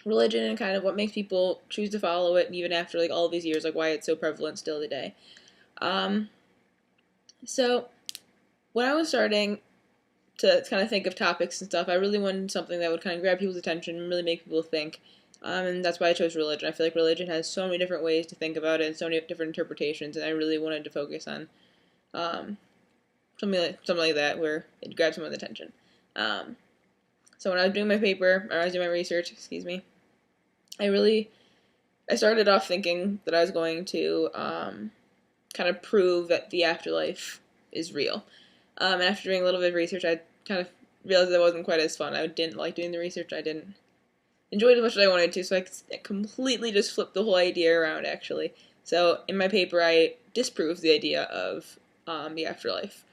religion and kind of what makes people choose to follow it, even after like all these years, like why it's so prevalent still today. Um, so when I was starting to kind of think of topics and stuff, I really wanted something that would kind of grab people's attention and really make people think. And that's why I chose religion. I feel like religion has so many different ways to think about it and so many different interpretations, and I really wanted to focus on um, something like that where it grabs someone's attention. Um, so when I was doing my paper, or I was doing my research, excuse me, I really I started off thinking that I was going to kind of prove that the afterlife is real. And after doing a little bit of research, I kind of realized that it wasn't quite as fun. I didn't like doing the research. I didn't enjoy it as much as I wanted to, so I completely just flipped the whole idea around, actually. So in my paper, I disproved the idea of the afterlife.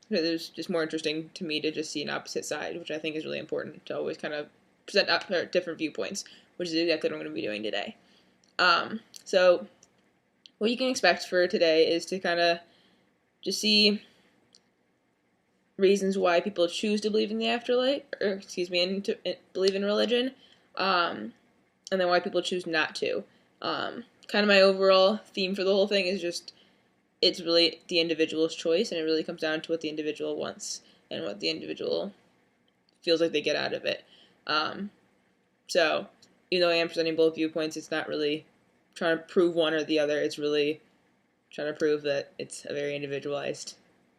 Because it was just more interesting to me to just see an opposite side, which I think is really important to always kind of present different viewpoints, which is exactly what I'm going to be doing today. So what you can expect for today is to kind of just see reasons why people choose to believe in the afterlife, or excuse me, and to believe in religion, um, and then why people choose not to. Kind of my overall theme for the whole thing is just it's really the individual's choice, and it really comes down to what the individual wants and what the individual feels like they get out of it. Um, so, even though I am presenting both viewpoints, it's not really trying to prove one or the other. It's really trying to prove that it's a very individualized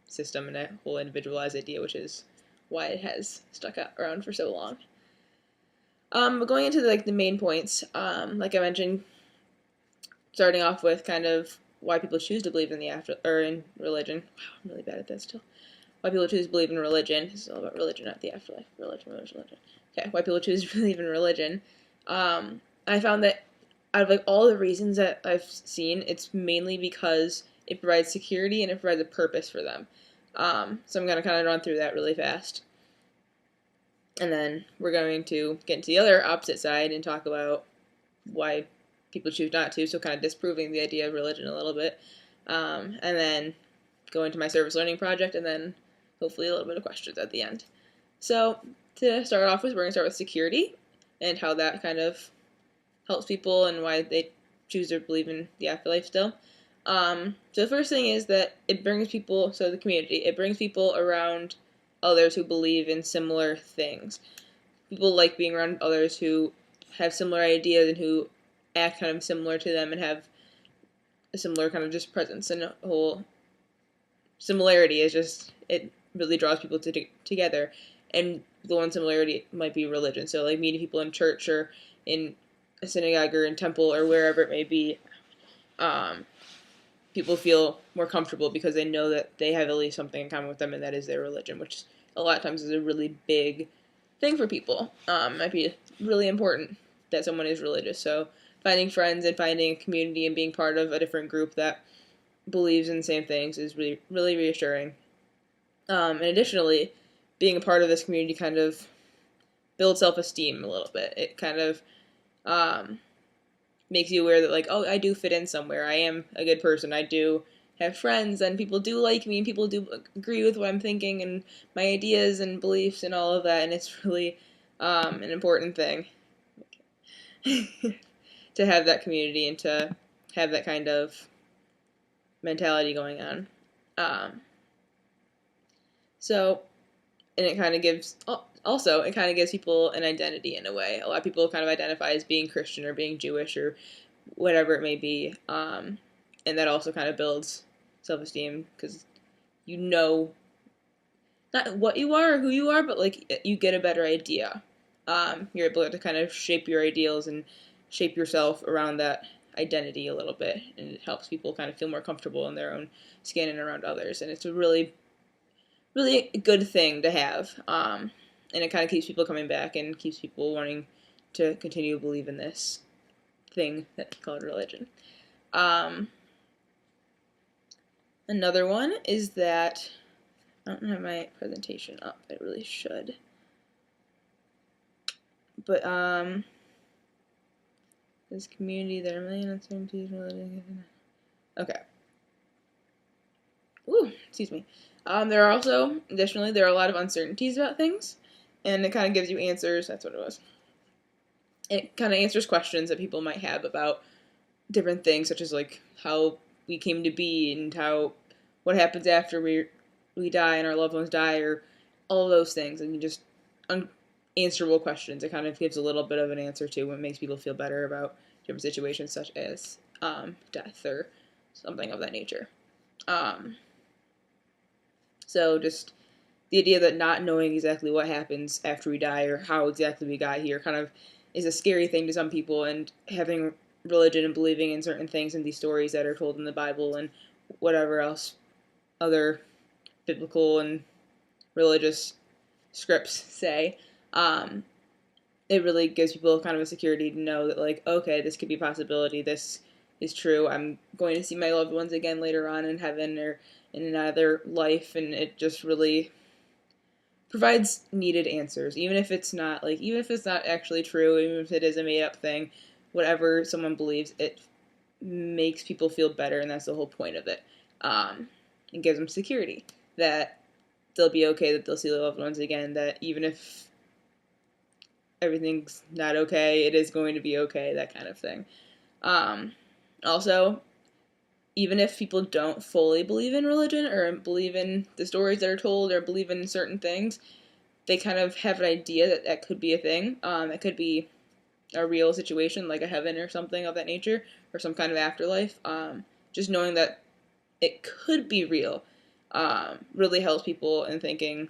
system and a whole individualized idea, which is why it has stuck around for so long. But going into the main points, like I mentioned, starting off with kind of why people choose to believe in the after or in religion. Wow, I'm really bad at that still. Why people choose to believe in religion. This is all about religion, not the afterlife. Religion. Okay, why people choose to believe in religion. I found that out of like all the reasons that I've seen, it's mainly because it provides security and it provides a purpose for them. So I'm gonna kind of run through that really fast, and then we're going to get into the other opposite side and talk about why people choose not to. So kind of disproving the idea of religion a little bit, and then go into my service learning project, and then hopefully a little bit of questions at the end. So to start off with, we're going to start with security and how that kind of helps people and why they choose to believe in the afterlife still. So the first thing is that it brings people, so the community, it brings people around others who believe in similar things. People like being around others who have similar ideas and who act kind of similar to them and have a similar kind of just presence, and a whole similarity is just, it really draws people together. And the one similarity might be religion. So like meeting people in church or in a synagogue or in temple or wherever it may be, um, people feel more comfortable because they know that they have at least something in common with them, and that is their religion, which a lot of times is a really big thing for people. Might be really important that someone is religious. So finding friends and finding a community and being part of a different group that believes in the same things is really, really reassuring. And additionally, being a part of this community kind of builds self-esteem a little bit. It kind of um, makes you aware that, like, oh, I do fit in somewhere. I am a good person. I do have friends, and people do like me, and people do agree with what I'm thinking and my ideas and beliefs and all of that. And it's really an important thing to have that community and to have that kind of mentality going on. Um, so, and it kind of gives also it kind of gives people an identity in a way. A lot of people kind of identify as being Christian or being Jewish or whatever it may be, and that also kind of builds self-esteem because you know not what you are or who you are, but like you get a better idea. You're able to kind of shape your ideals and shape yourself around that identity a little bit, and it helps people kind of feel more comfortable in their own skin and around others. And it's a really, really good thing to have. And it kind of keeps people coming back and keeps people wanting to continue to believe in this thing that's called religion. Um, Another one is that I don't have my presentation up. I really should. But this community, there are a million uncertainties. Okay. Ooh, excuse me. There are also, additionally, there are a lot of uncertainties about things, and it kind of gives you answers. That's what it was. it kind of answers questions that people might have about different things, such as like how we came to be and how what happens after we die and our loved ones die, or all of those things, and you just unanswerable questions. It kind of gives a little bit of an answer to what makes people feel better about different situations, such as death or something of that nature. Um, so just the idea that not knowing exactly what happens after we die or how exactly we got here kind of is a scary thing to some people, and having religion and believing in certain things and these stories that are told in the Bible and whatever else other biblical and religious scripts say, um, it really gives people kind of a security to know that, like, okay, this could be a possibility, this is true, I'm going to see my loved ones again later on in heaven or in another life, and it just really provides needed answers, even if it's not actually true, even if it is a made up thing, whatever someone believes, it makes people feel better, and that's the whole point of it. It gives them security that they'll be okay, that they'll see their loved ones again, that even if everything's not okay, it is going to be okay, that kind of thing. Um, Also, even if people don't fully believe in religion or believe in the stories that are told or believe in certain things, they kind of have an idea that that could be a thing. It could be a real situation, like a heaven or something of that nature, or some kind of afterlife. Just knowing that it could be real really helps people in thinking,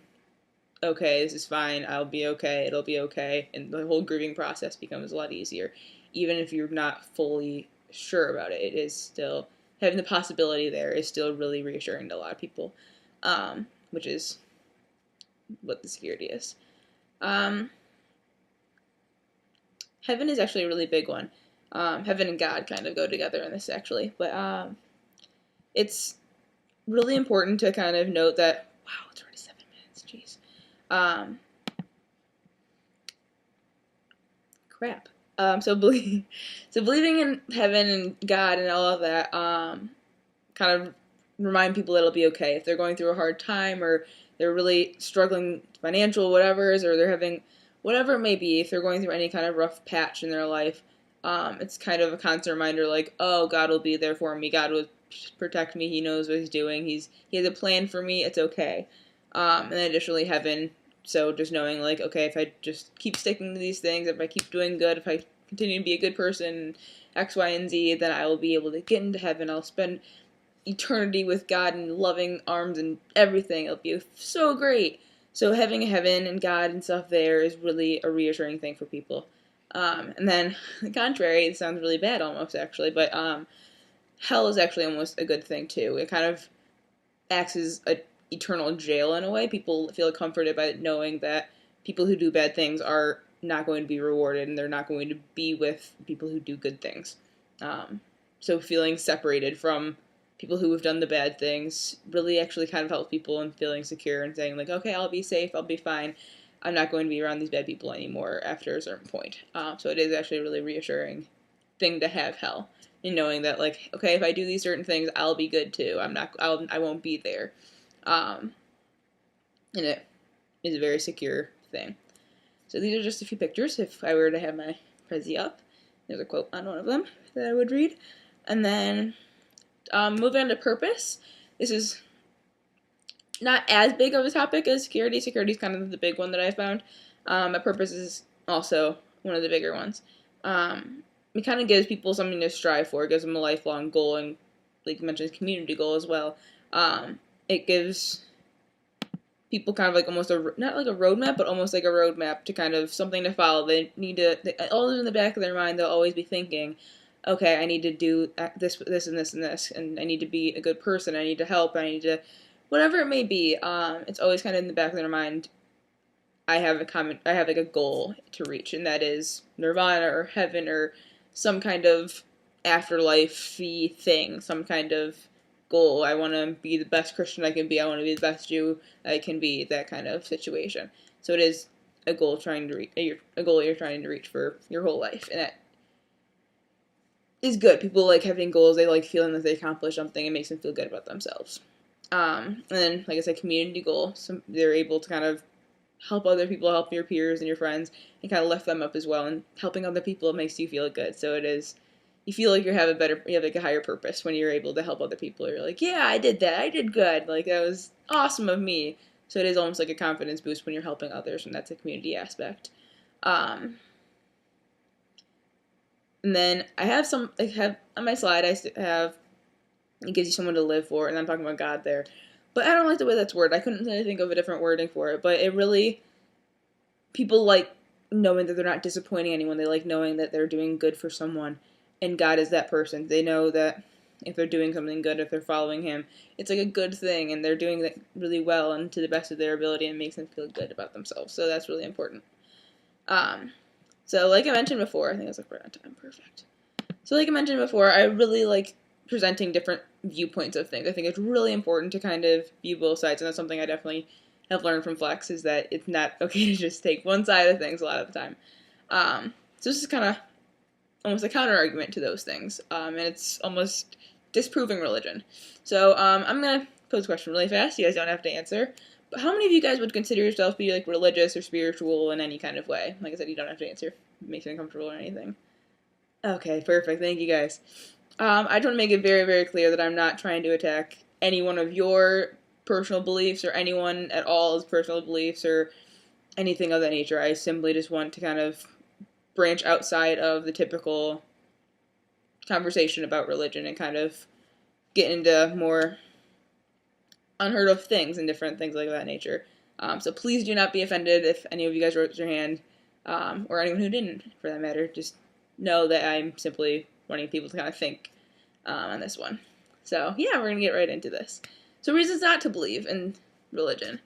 okay, this is fine, I'll be okay, it'll be okay, and the whole grieving process becomes a lot easier. Even if you're not fully sure about it, it is still, having the possibility there is still really reassuring to a lot of people, which is what the security is. Um, Heaven is actually a really big one. Heaven and God kind of go together in this, actually, but it's really important to kind of note that, wow, it's already 7 minutes, jeez. Um, Crap. So believe, so believing in heaven and God and all of that, kind of remind people that it'll be okay if they're going through a hard time or they're really struggling financial whatever's, or they're having whatever it may be. If they're going through any kind of rough patch in their life, it's kind of a constant reminder, like, oh, God will be there for me. God will protect me. He knows what He's doing. He has a plan for me. It's okay. And then additionally, heaven. So just knowing, like, okay, if I just keep sticking to these things, if I keep doing good, if I continue to be a good person, X, Y, and Z, then I will be able to get into heaven. I'll spend eternity with God in loving arms and everything. It'll be so great. So having heaven and God and stuff there is really a reassuring thing for people. And then, the contrary, it sounds really bad almost, actually, but hell is actually almost a good thing, too. It kind of acts as a eternal jail in a way. People feel comforted by knowing that people who do bad things are not going to be rewarded, and they're not going to be with people who do good things. So feeling separated from people who have done the bad things really actually kind of helps people in feeling secure and saying, like, okay, I'll be safe, I'll be fine. I'm not going to be around these bad people anymore after a certain point. So it is actually a really reassuring thing to have hell, and knowing that, like, okay, if I do these certain things, I'll be good too. I won't be there. Um, and it is a very secure thing. So these are just a few pictures. If I were to have my Prezi up, there's a quote on one of them that I would read. And then moving on to purpose. This is not as big of a topic as security. Security is kind of the big one that I found. But purpose is also one of the bigger ones. It kind of gives people something to strive for. It gives them a lifelong goal, and like you mentioned, community goal as well. It gives people kind of like almost not like a roadmap, but almost like a roadmap to kind of something to follow. They need to, always in the back of their mind, they'll always be thinking, okay, I need to do this, this, and this, and this, and I need to be a good person. I need to help. I need to, whatever it may be. It's always kind of in the back of their mind. I have like a goal to reach, and that is nirvana or heaven or some kind of afterlife-y thing, some kind of goal. I want to be the best Christian I can be. I want to be the best Jew I can be. That kind of situation. So it is a goal trying to reach, a goal you're trying to reach for your whole life, and that is good. People like having goals. They like feeling that they accomplish something. It makes them feel good about themselves. And then, like I said, community goal. So they're able to kind of help other people, help your peers and your friends, and kind of lift them up as well. And helping other people makes you feel good. So it is, you feel like you have like a higher purpose when you're able to help other people. You're like, yeah, I did that. I did good. Like, that was awesome of me. So it is almost like a confidence boost when you're helping others, and that's a community aspect. Um, and then I have on my slide, I have, it gives you someone to live for, and I'm talking about God there. But I don't like the way that's worded. I couldn't really think of a different wording for it, but it really, people like knowing that they're not disappointing anyone. They like knowing that they're doing good for someone, and God is that person. They know that if they're doing something good, if they're following Him, it's like a good thing, and they're doing that really well and to the best of their ability, and it makes them feel good about themselves. So that's really important. So like I mentioned before, I think I was like right on time, perfect. So like I mentioned before, I really like presenting different viewpoints of things. I think it's really important to kind of view both sides, and that's something I definitely have learned from Flex, is that it's not okay to just take one side of things a lot of the time. So this is kind of almost a counter argument to those things, and it's almost disproving religion. So I'm gonna pose a question really fast. You guys don't have to answer. But how many of you guys would consider yourself to be like religious or spiritual in any kind of way? Like I said, you don't have to answer. It makes you uncomfortable or anything. Okay, perfect. Thank you guys. I just want to make it very, very clear that I'm not trying to attack any one of your personal beliefs or anyone at all's personal beliefs or anything of that nature. I simply just want to kind of branch outside of the typical conversation about religion and kind of get into more unheard of things and different things like that nature. So please do not be offended if any of you guys raised your hand, or anyone who didn't, for that matter. Just know that I'm simply wanting people to kind of think on this one. So yeah, we're gonna get right into this. So reasons not to believe in religion.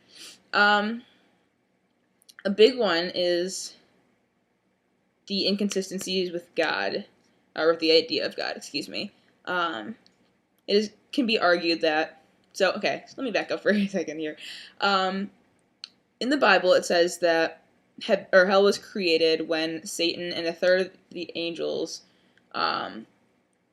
A big one is the inconsistencies with God, or with the idea of God. Excuse me. Can be argued that. So okay, so let me back up for a second here. In the Bible, it says that hell was created when Satan and a third of the angels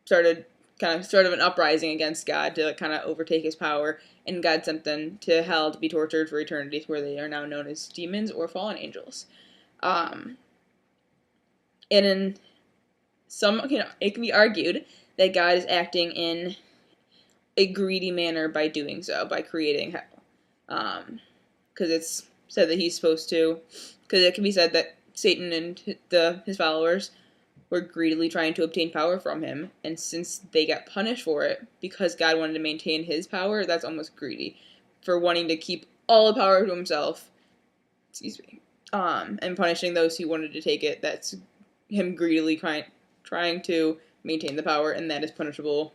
started an uprising against God to kind of overtake His power, and God sent them to hell to be tortured for eternity, where they are now known as demons or fallen angels. And in some, it can be argued that God is acting in a greedy manner by doing so, by creating hell. Because it's said that He's supposed to, because it can be said that Satan and his followers were greedily trying to obtain power from Him, and since they got punished for it, because God wanted to maintain His power, that's almost greedy, for wanting to keep all the power to Himself, and punishing those who wanted to take it. That's Him greedily trying to maintain the power, and that is punishable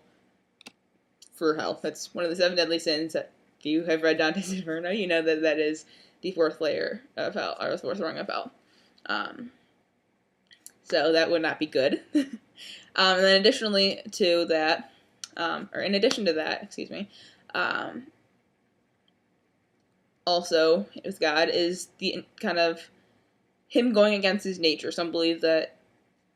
for hell. That's one of the 7 deadly sins that, if you have read Dante's Inferno, you know that that is the 4th layer of hell, or the 4th rung of hell. So that would not be good. And then additionally to that, or in addition to that, also with God is the kind of Him going against His nature. Some believe that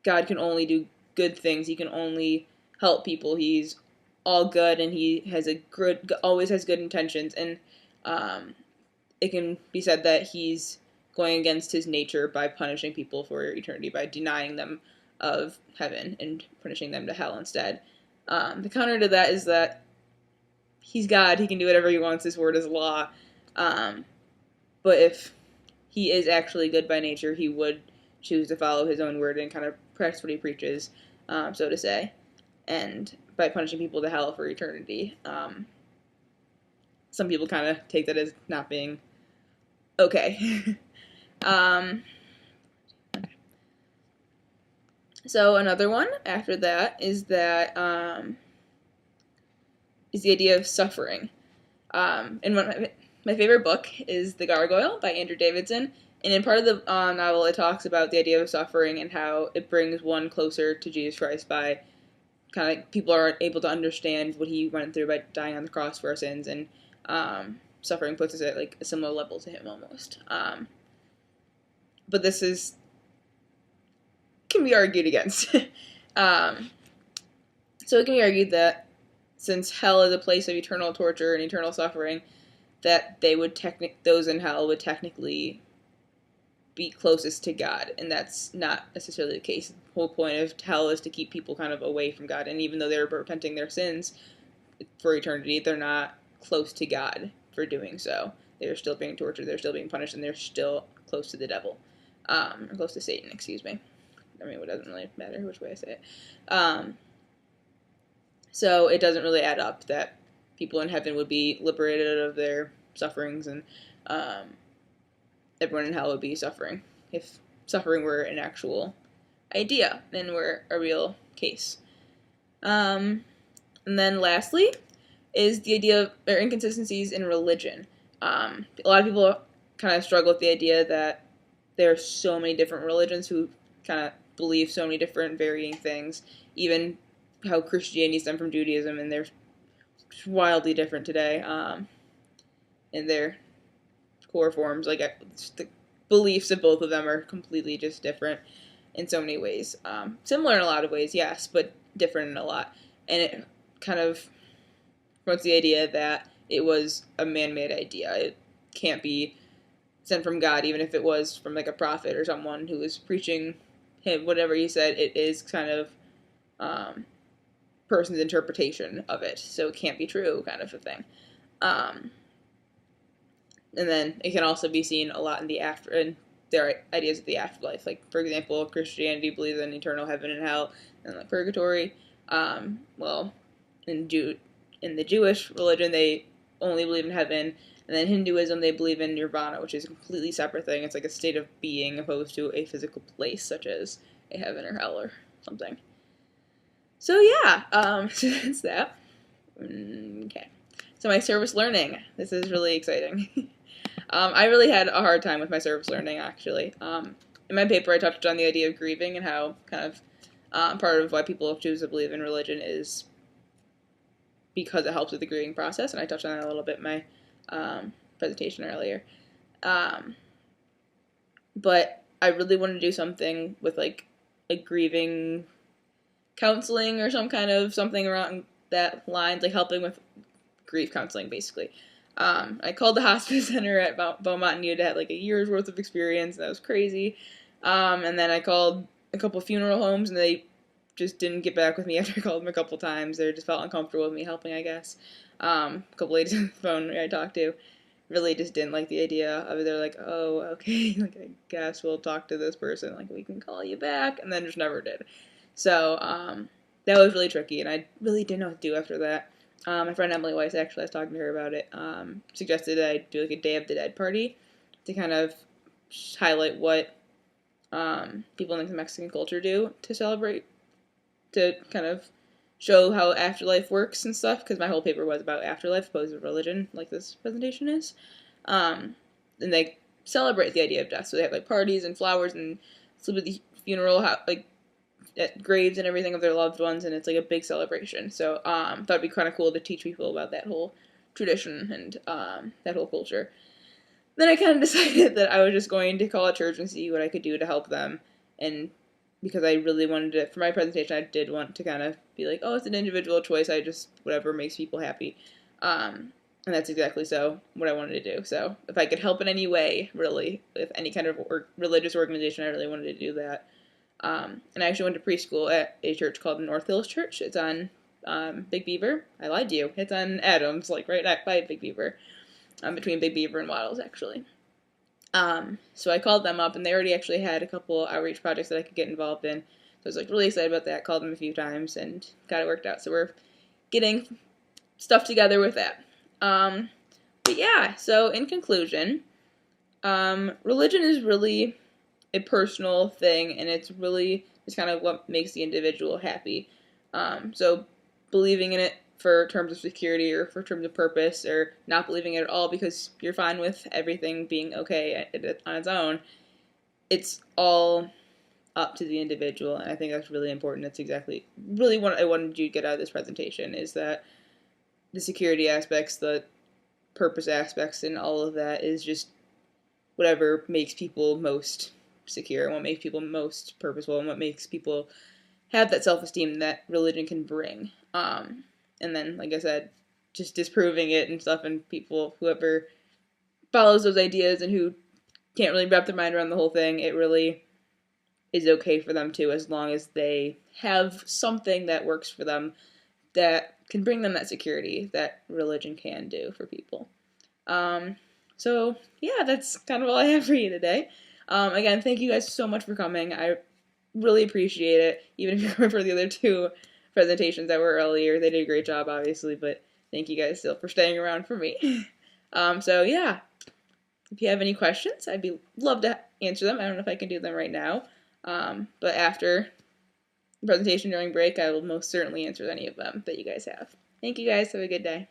God can only do good things. He can only help people. He's all good, and He has always has good intentions. And it can be said that He's going against His nature by punishing people for eternity, by denying them of heaven and punishing them to hell instead. The counter to that is that He's God. He can do whatever He wants. His word is law. But if He is actually good by nature, He would choose to follow His own word and kind of practice what He preaches, so to say, and by punishing people to hell for eternity. Some people kind of take that as not being okay. Okay. So another one after that is the idea of suffering. And my favorite book is The Gargoyle by Andrew Davidson. And in part of the novel, it talks about the idea of suffering and how it brings one closer to Jesus Christ by kind of people are able to understand what He went through by dying on the cross for our sins, and suffering puts us at like a similar level to Him almost. But this can be argued against. So it can be argued that since hell is a place of eternal torture and eternal suffering, that those in hell would technically be closest to God, and that's not necessarily the case. The whole point of hell is to keep people kind of away from God, and even though they're repenting their sins for eternity, they're not close to God for doing so. They're still being tortured, they're still being punished, and they're still close to the devil, or close to Satan, excuse me. I mean, it doesn't really matter which way I say it. So it doesn't really add up that people in heaven would be liberated of their sufferings, and everyone in hell would be suffering if suffering were an actual idea and were a real case. And then lastly is the idea of or inconsistencies in religion. A lot of people kind of struggle with the idea that there are so many different religions who kind of believe so many different varying things, even how Christianity stemmed from Judaism, and they're wildly different today in their core forms. Like the beliefs of both of them are completely just different in so many ways. Similar in a lot of ways, yes, but different in a lot. And it kind of promotes the idea that it was a man-made idea. It can't be sent from God, even if it was from like a prophet or someone who was preaching him, whatever he said. It is kind of person's interpretation of it, so it can't be true, kind of a thing. And then it can also be seen a lot in their ideas of the afterlife. Like, for example, Christianity believes in eternal heaven and hell and like purgatory. Well, in the Jewish religion, they only believe in heaven, and then Hinduism, they believe in nirvana, which is a completely separate thing. It's like a state of being opposed to a physical place, such as a heaven or hell or something. So yeah, so that's that. Okay. So my service learning. This is really exciting. I really had a hard time with my service learning, actually. In my paper, I touched on the idea of grieving and how kind of part of why people choose to believe in religion is because it helps with the grieving process, and I touched on that a little bit in my presentation earlier. But I really wanted to do something with like a grieving counseling or something around that lines, like helping with grief counseling, basically. I called the hospice center at Beaumont and had like a year's worth of experience, and that was crazy. And then I called a couple funeral homes, and they just didn't get back with me after I called them a couple times. They just felt uncomfortable with me helping, I guess. A couple ladies on the phone I talked to really just didn't like the idea of it. They're like, oh, okay, like I guess we'll talk to this person, like we can call you back, and then just never did. So that was really tricky, and I really didn't know what to do after that. My friend Emily Weiss, actually, I was talking to her about it, suggested that I do like a Day of the Dead party to kind of highlight what people in the Mexican culture do to celebrate, to kind of show how afterlife works and stuff, because my whole paper was about afterlife opposed to religion, like this presentation is. And they celebrate the idea of death, so they have like parties and flowers and sleep at the funeral, like at graves and everything of their loved ones, and it's like a big celebration. So thought it'd be kind of cool to teach people about that whole tradition and that whole culture. Then I kind of decided that I was just going to call a church and see what I could do to help them, and because I really wanted to, for my presentation, I did want to kind of be like, oh, it's an individual choice, I just, whatever makes people happy. And that's exactly what I wanted to do. So if I could help in any way, really, with any kind of religious organization, I really wanted to do that. And I actually went to preschool at a church called North Hills Church. It's on Big Beaver. I lied to you. It's on Adams, like right by Big Beaver, between Big Beaver and Waddles, actually. So I called them up, and they already actually had a couple outreach projects that I could get involved in. So I was like really excited about that. Called them a few times and got it worked out. So we're getting stuff together with that. But yeah, so in conclusion, religion is really a personal thing, and it's really just kind of what makes the individual happy. So believing in it for terms of security or for terms of purpose, or not believing it at all because you're fine with everything being okay on its own, it's all up to the individual, and I think that's really important. That's exactly really what I wanted you to get out of this presentation, is that the security aspects, the purpose aspects, and all of that is just whatever makes people most secure, and what makes people most purposeful, and what makes people have that self-esteem that religion can bring. And then, like I said, just disproving it and stuff, and people, whoever follows those ideas and who can't really wrap their mind around the whole thing, it really is okay for them to, as long as they have something that works for them that can bring them that security that religion can do for people. So yeah, that's kind of all I have for you today. Again, thank you guys so much for coming. I really appreciate it. Even if you remember the other two presentations that were earlier, they did a great job, obviously, but thank you guys still for staying around for me. So yeah, if you have any questions, I'd be love to answer them. I don't know if I can do them right now, but after the presentation during break, I will most certainly answer any of them that you guys have. Thank you guys. Have a good day.